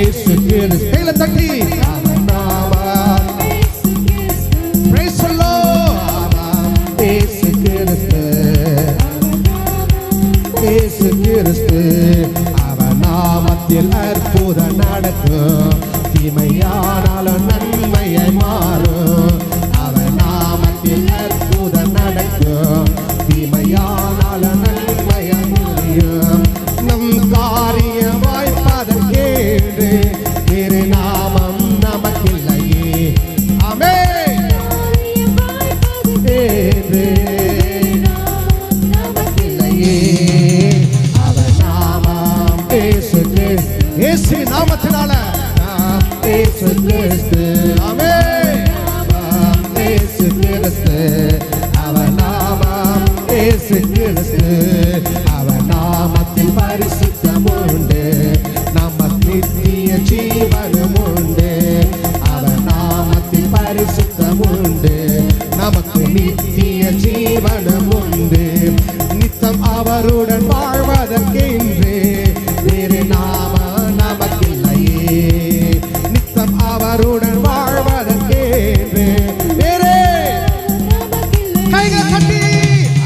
இயேசு கிறிஸ்து. கையில தட்டி அவன் நாமம். Praise the Lord. இயேசு கிறிஸ்து, இயேசு கிறிஸ்து. அவன் நாமத்தில் அற்புதம் நடக்கும், தீமையானாலும் நன்மையை மாறும். அவன் நாமத்தில் அற்புதம் நடக்கும், தீமையானாலும் நன்மையை முடியும். நம் காரியம் வாய்ப்பதற்கேன்று வேறு நாமம் நமக்கில்லையே. ஆமென். நமக்கில்லையே. அவன் நாமம் இயேசு கிறிஸ்து. இயேசு நாமத்தினால இயேசு கிறிஸ்து. ஆமென். இயேசு கிறிஸ்து. அவன் நாமம் இயேசு கிறிஸ்து. அவன் நாமத்தில் பரிசுத்தம் உண்டு, நமக்கு நித்திய ஜீவனும் உண்டு. அவன் நாமத்தில் பரிசுத்தம் உண்டு, நமக்கு நித்திய ஜீவனும் உண்டு. நித்தம் அவருடன் வாழ்வதற்கென்று வேறு நாம நமக்கில்லையே. நித்தம் அவருடன் வாழ்வதற்கென்று வேறு கைகளை கட்டி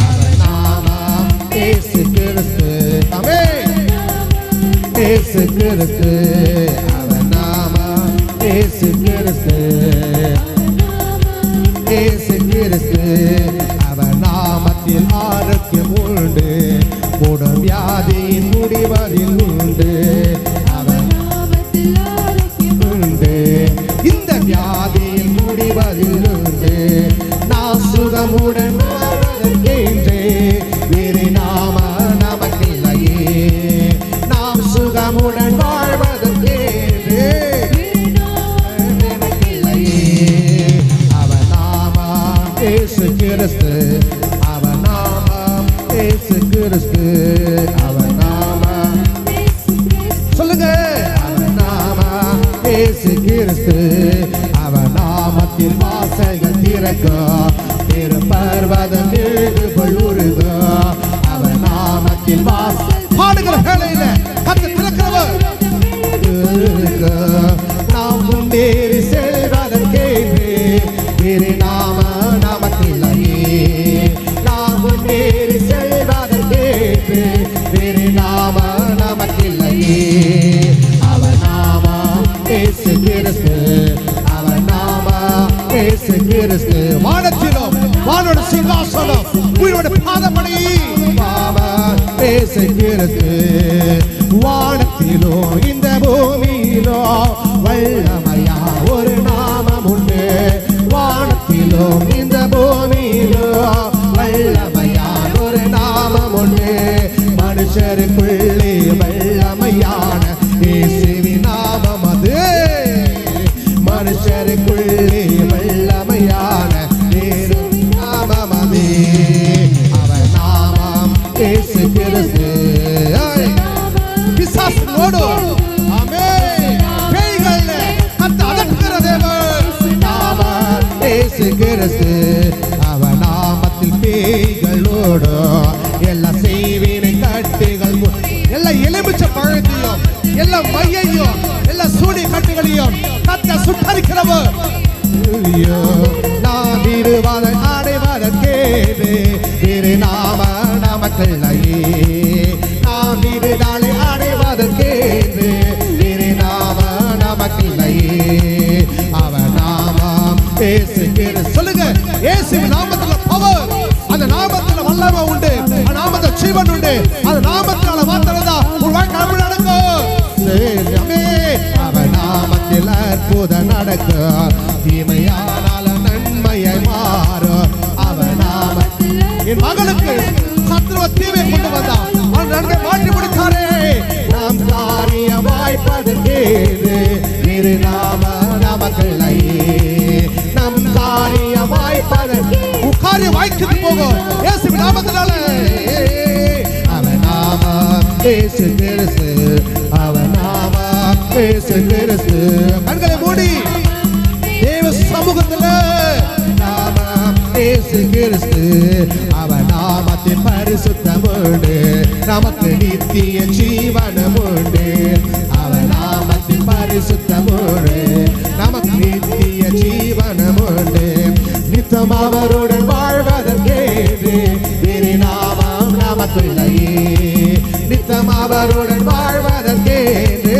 அவன் நாமம் இயேசு கிறிஸ்து. ஆமென். இயேசு கிறிஸ்து. அவன் நாமம் இயேசு கிறிஸ்து. இயேசு கிறிஸ்து. அவன் நாமத்தில் ஆரோக்கியம் உண்டு, மூடும் வியாதியின் முடிவதில் உண்டு. அவன் நாமத்தில் ஆரோக்கியம் உண்டு, இந்த வியாதியின் முடிவதில் உண்டு. நான் சுகமுடன் வாழ்வதற்கென்றே வேறு நாம நமக்கில்லையே. நாம் சுகமுடன் வாழ்வதற்கென்றே நமக்கில்லையே. அவன் நாமம் இயேசு கிறிஸ்து. அவன் நாமம் இயேசு கிறிஸ்து. அவன் நாமம் சொல்லுங்க. அவன் நாமம் இயேசு கிறிஸ்து. அவன் நாமத்தில் வாசல்கள் திறக்கும், பெரு பர்வதம் எழுதுபோல் உருகும். அவன் நாமத்தில் வாசல் பாடுகிற வேளையில கத்து திறக்கிறவர் நாம் முன்னேறி செல்வதற்கென்று வேறு நாம நமக்கில்லையே. நாம் முன்னேறி செல்வதற்கென்று வேறு நாம நமக்கில்லையே. அவன் நாமம் இயேசு கிறிஸ்து. அவன் நாமம் இயேசு கிறிஸ்து. வானத்திலும் வானோட சிங்காசனம் உயிரோட பாதமணி நாமம் இயேசு கிறிஸ்து. வானத்திலோ இந்த பூமியிலோ வல்லமையா ஒரு நாமம் உண்டு. வானத்திலோ இந்த பூமியிலோ வல்லமையா ஒரு நாமம் உண்டு. மனுஷருக்குள்ளே வல்லமையான இயேசுவின் நாமம் அது. மனுஷருக்குள்ளே வல்லமையான இயேசுவின் நாமம் அது. அவன் நாமம் இயேசு கிறிஸ்து. பிசாசனோடு ஆமென் பேய்கள் கத்த அதட்டுகிற தேவன் நாமம் இயேசு கிறிஸ்து. அவன் நாமத்தில் பேய்களோடு எல்லா செய்வினை கட்டுகள், எல்லா எலுமிச்சை பழத்தையும், எல்லா மையையும், எல்லா சூடி கட்டுகளையும் கத்த சுட்டரிக்கிறவர். நாம் இருவாத அடைவதற்கேது வேறு நாம நமக்கில்லையே. நாம் இருதாளை அடைவதற்கேது வேறு நாம நமக்கில்லையே. அவன் நாமம் இயேசு கிறிஸ்து. சொல்லுங்க. இயேசு நாமத்துல பவர், அந்த நாமத்துல வல்லமை உண்டு, அந்த நாமத்துல ஜீவன் உண்டு. அந்த நாமத்தினால மாத்திரம்தான் ஒரு வாழ்க்கை நடக்கும். அவன் நாமத்தில் அற்புதம் நடக்கும், தீமையானாலும் நன்மையை மாறும். அவன் நாமத்தில் என் மகளுக்கு சத்துருவ தீமை கொண்டு வந்தான், அவன் நன்மை மாற்றி முடித்தாரே. நாம் காரிய வாய்ப்பதற்கேது வேறு நாம நமக்கில்லையே. நம் காரிய வாய்ப்பதற்கு காரிய வாய்க்கு போகும் இயேசுவின் நாமத்தினால. அவன் நாமம் இயேசு கிறிஸ்து. அவன் நாமம் இயேசு கிறிஸ்து. கண்களை மூடி தேவ சமூகத்தில் நாமம் இயேசு கிறிஸ்து. அவன் நாமத்தின் பரிசுத்தம் உண்டு, நமக்கு நித்திய ஜீவனம் உண்டு. அவன் நாமத்தின் பரிசுத்தமுண்டு, நமக்கு நித்திய ஜீவனமுண்டு. நித்தம் அவருடன் வாழ்வதற்கேது வேறு நாமம் நமக்குள்ளையே. நித்தம் அவருடன் வாழ்வதற்கேது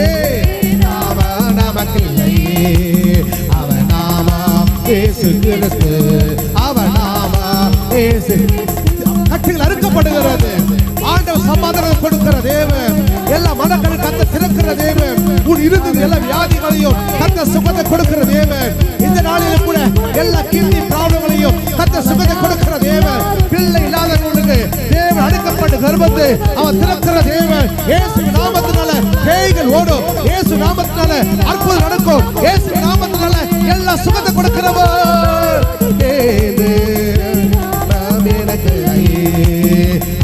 நாமம் நமக்குள்ளையே. அவன் நாமம் இயேசு கிறிஸ்து, அவன் நாமம் இயேசு. கட்டுகள் அறுக்கப்படுகிறது. ஆண்டவர் சமாதானம் கொடுக்கிற தேவன். எல்லா மனங்களும் கத்த திறக்கிற தேவன். உன் இறுதி எல்லா வியாதிகளையும் கத்த சுகத்தை கொடுக்கிற தேவன். இந்த நாளிலும் கூட எல்லா கிட்னி ப்ராப்ளங்களையும் கத்த சுகத்தை கொடுக்கிற தேவன். பிள்ளை இல்லாதவர்களுக்கு தேவன் அடக்கப்பட்ட கர்ப்பத்தை அவன் திறக்கிற தேவன். இயேசு நாமத்தினால பேய்கள் ஓடும். இயேசு நாமத்தினால அற்புதம் நடக்கும். இயேசு நாமத்தினால எல்லா சுகத்தை கொடுக்கிறவர்.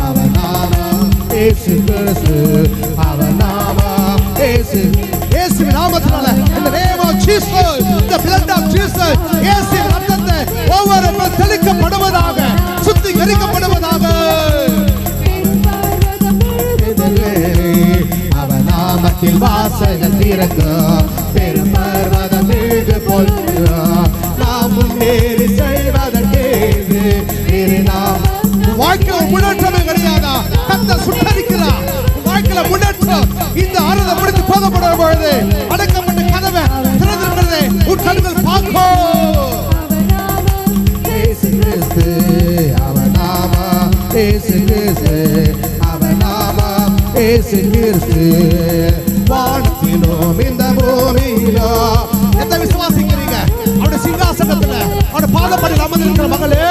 அவன் நாமம் இயேசு கிறிஸ்து, அவன் நாமம் இயேசு. இயேசுவின் நாமத்தினால இந்த name of Jesus, the blood of Jesus, இயேசுவின் ரத்தத்தை ஒவ்வொரு தெளிக்கப்படுவதாக, சுத்திகரிக்கப்படுவதாக. அவன் நாமத்தில் வாசல்கள் திறக்கும், பெரும் பர்வதம் மீது பொழியும். நாம் முன்னேறி செல்வதற்கேது வேறு நாம். வாழ்க்கையில முன்னேற்றமே கிடையாதா? கத்த சுட்டரிக்கிறார். வாழ்க்கையில முன்னேற்றம் இந்த ஆறுதல் முடித்து போகப்படும் பொழுது அடக்கப்பட்ட கதவை திறந்திருக்கிறது. உன் கண்கள் பார்க்கும். இயேசு கிறிஸ்து, அவன் நாமம் இயேசு கிறிஸ்து, அவன் நாமம் இயேசு கிறிஸ்து. வானத்திலும் இந்த பூமியிலும் எந்த விசுவாசிக்கிறீங்க? அவருடைய சிங்காசனத்துல அவருடைய பாதப்படியில் அமர்ந்திருக்கிற மகளே,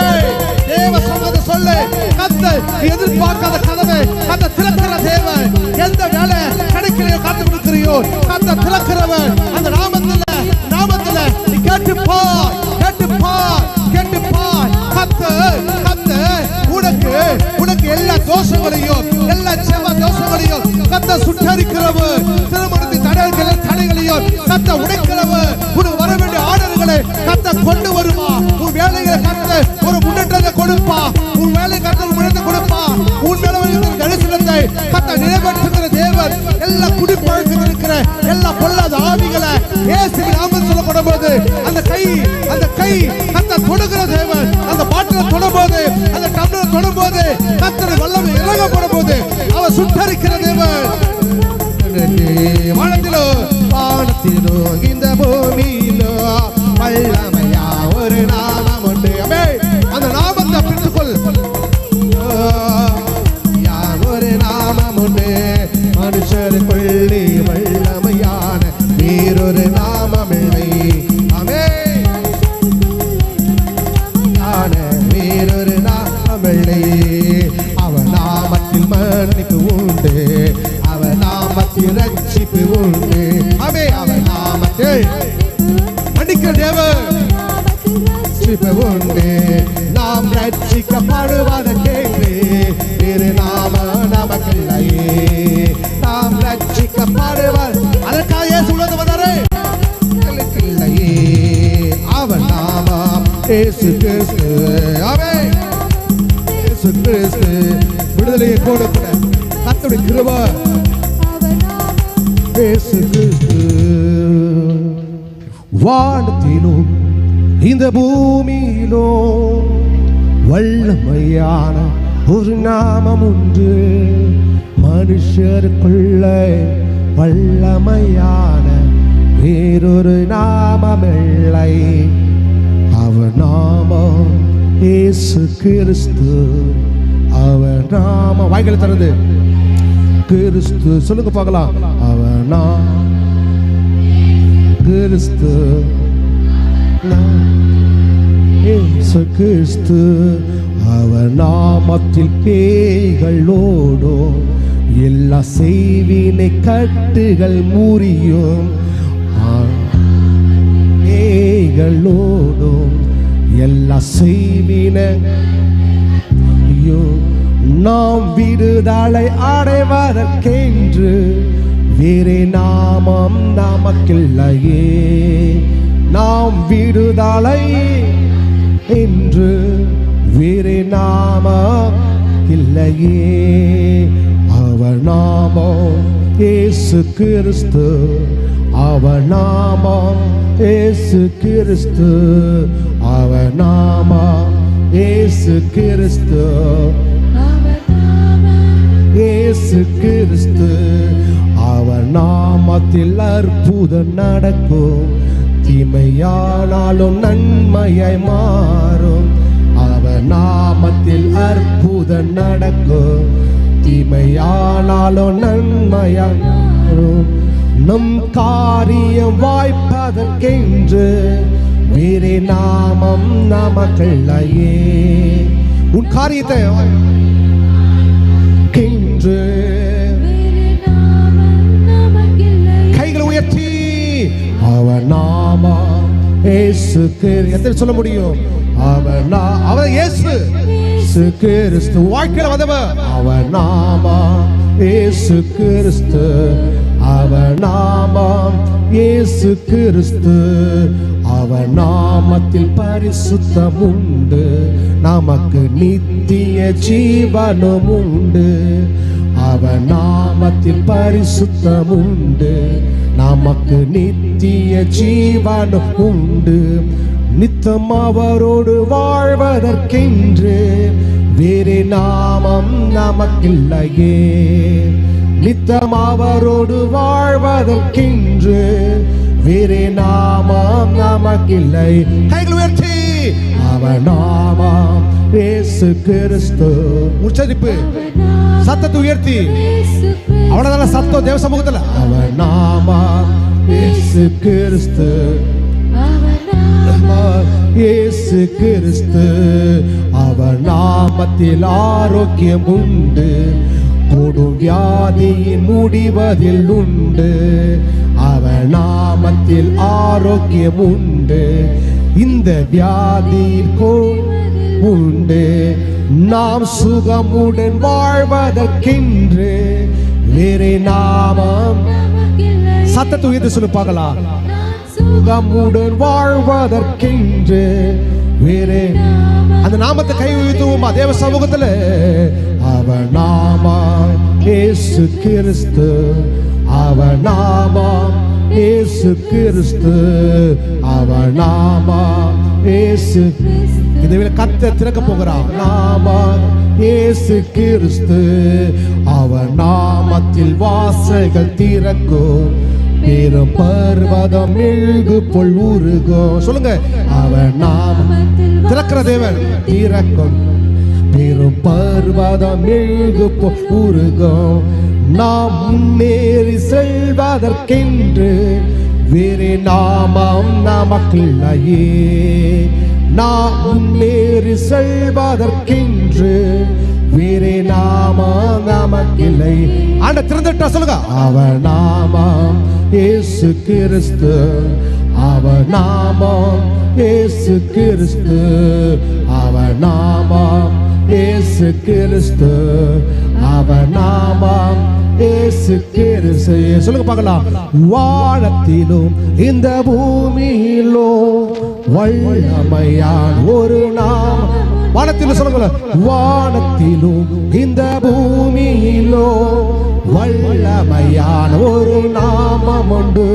தேவ சொன்னதை சொல்லு. கத்த எதிர்பார்க்காத கதவை கத்த திறக்கிற தேவன். எந்த வேலை கிடைக்கலையோ காத்து கொடுக்கிறியோ கத்த திறக்கிறவன். அந்த நாமத்துல நீ கேட்டுப்பா, கேட்டுப்பா, கேட்டுப்பா. கத்த உனக்கு எல்லா தோஷங்களையும் எல்லா செவ தோஷங்களையும் கத்த சுட்டரிக்கிறவர். திருமணத்தின் தடைகளையும் கத்த உடைக்கிறவர். உனக்கு வர வேண்டிய ஆர்டர்களை கத்த கொண்டு வருவா. உன் வேலைகளை கத்த ஒரு முன்னேற்றத்தை கொடுப்பா. உன் வேலை கத்த முன்னேற்றத்தை கொடுப்பா. உன் நிலவரத்தின் தரிசனத்தை கத்த நிறைவேற்றுகிற தேவன். எல்லா குடிப்பழக்கத்தில் இருக்கிற எல்லா பொல்லாத ஆவிகளை இயேசுவின் நாமத்தில் சொல்லப்படும் போது அந்த கை கத்த தொடுகிற தேவன். அந்த பாட்டில தொடும்போது, அந்த டம்ளர் தொடும்போது கத்தர் வல்லமை இறங்கப்படும் போது அவர் சுட்டரிக்கிற தேவன். வானத்திலோ வானத்திலோ இந்த பூமியிலோ வல்லமையா ஒரு நாமம் உண்டு. அந்த நாமத்தை பிடித்துக்கொள். ஒரு நாமம் உண்டு. மனுஷருக்குள்ளே வல்லமையான வேறொரு நாமம் இல்லை. வேறொரு நாமம் இல்லை. அவன் நாமத்தில் மன்னிப்பு உண்டு, அவன் நாமத்தில் ரட்சிப்பு உண்டு. அவன் நாமத்தில் மன்னிக்கிற தேவன் ரட்சிப்பு உண்டு. நாம் ரட்சிக்கப்படுவதற்கு வேறு நாமம் நமக்கில்லையே. நாம் ரட்சிக்கப்படுவது அதற்காக இயேசு உலகத்துக்கு வந்தாரே, இல்லையே. அவன் நாமம் இயேசு கிறிஸ்து. ஆமென். இயேசு கிறிஸ்து விடுதலையை கொடுக்கிற கர்த்தருடைய கிருபை. இயேசு கிறிஸ்து. வானத்திலும் இந்த பூமியிலும் வல்லமையான ஒரு நாமம் உண்டு. மனுஷருக்குள்ள வல்லமையான வேறொரு நாமம் இல்லை. அவர் நாமம் இயேசு கிறிஸ்து. அவர் நாமம் வாய்களை திறந்து கிறிஸ்து சொல்லுங்க பார்க்கலாம். அவர் நாமம் கிறிஸ்து, இயேசு கிறிஸ்து. அவர் நாமத்தில் பேய்களோடும் எல்லா செய்வினை கட்டுகள் முறியும். பேய்களோடும் எல்லா செய்வினையும் நாம் விடுதலை அடைவதற்கென்று வேறே நாமம் நமக்கில்லையே. நாம் விடுதலை என்று வேறே நாமம் இல்லையே. அவர் நாமம் இயேசு கிறிஸ்து. அவர் நாமம் இயேசு கிறிஸ்து, அவர் நாமம் இயேசு கிறிஸ்து, இயேசு கிறிஸ்து. அவர் நாமத்தில் அற்புதம் நடக்கும், தீமையானாலும் நன்மையாய் மாறும். அவர் நாமத்தில் அற்புதம் நடக்கும், தீமையானாலும் நன்மையாய் மாறும். நம் காரியம் வாய்ப்பதற்கென்று வேறே நாமம் நமக்கில்லையே. உன் காரியத்தை கைகளை உயர்த்தி அவர் நாமம் இயேசுக்கு எத்தனை சொல்ல முடியும்? அவர் இயேசு கிறிஸ்து வாழ்க்கையில் வந்தவர். அவர் நாமம் இயேசு கிறிஸ்து, அவர் நாமம் இயேசு கிறிஸ்து. அவர் நாமத்தில் பரிசுத்தம் உண்டு, நமக்கு நித்திய ஜீவனும் உண்டு. அவர் நாமத்தில் பரிசுத்தம் உண்டு, நமக்கு நித்திய ஜீவனும் உண்டு. நித்தம் அவரோடு வாழ்வதற்கென்று வேறே நாமம் நமக்கில்லையே. நித்தம் அவரோடு வாழ்வதற்கென்று வேறே நாமம் நமக்கில்லை. கைகள் உயர்த்தி அவர் நாமம் இயேசு கிறிஸ்து. உச்சரிப்பு சத்தத்தை உயர்த்தி அவ்வளவுதான் சத்தம் தேவ சமூகத்தில். அவர் நாமம் இயேசு கிறிஸ்து, இயேசு கிறிஸ்து. அவர் நாமத்தில் ஆரோக்கியம் உண்டு, கொடும் வியாதியின் முடிவதில் உண்டு. அவர் நாமத்தில் ஆரோக்கியம் உண்டு, இந்த வியாதியில் உண்டு. நாம் சுகமுடன் வாழ்வதற்கென்று வேறே நாமம். சத்தத்தை உயர்த்தி சொல்லி பார்க்கலாம். சுகமுடன் வாழ்வதற்கென்று வேறே அந்த நாமத்தை கை உயர்த்துவோமா தேவ சமூகத்தில்? அவர் நாமம் இயேசு கிறிஸ்து, அவர் நாமம் இயேசு கிறிஸ்து, அவர் நாமம் இயேசு. இந்த வேளை கர்த்தர் திறக்க போகிறார். நாமம் இயேசு கிறிஸ்து, அவர் நாமத்தில் வாசல்கள் திறக்கும், பெரும் பர்வதம் மெழுகு போல் உருகும். சொல்லுங்க, அவர் நாமம் திறக்கிற தேவன். திறக்கும் பெரும் பர்வதம் மெழுகு போல் உருகும். நாம் முன்னேறி செல்வதற்கென்று வேறே நாமம் நமக்கில்லையே. நாம் முன்னேறி செல்வதற்கென்று வேறே நாமம் நமக்கில்லை. ஆண்ட திறந்துட்டா சொல்லுங்க. அவர் நாமம் இயேசு கிறிஸ்து, அவர் நாமம் இயேசு கிறிஸ்து, அவர் நாமம் இயேசு கிறிஸ்து, அவர் நாமம் இயேசு கிறிஸ்து. சொல்லுங்க பார்க்கலாம். வானத்திலும் இந்த பூமியிலும் வல்லமையான் ஒரு நாமம். வானத்திலும் சொல்லுங்க. வானத்திலும் இந்த பூமியிலும் வல்லமையான ஒரு நாமம் உண்டு.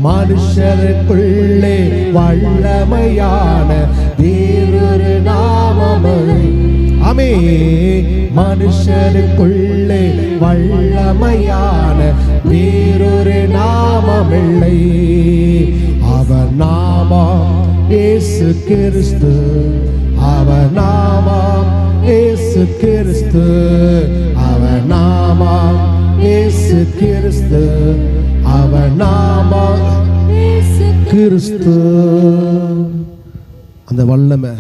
மனுஷருக்குள்ளே வல்லமையான வேறொரு நாமம். ஆமே. மனுஷருக்குள்ளே வல்லமையான வேறொரு நாமமில்லை. அவர் நாமம் இயேசு கிறிஸ்து, அவர் நாமம் இயேசு கிறிஸ்து, அவர் நாமம் இயேசு கிறிஸ்து, அவர் நாமம் கிறிஸ்து. அந்த வல்லமை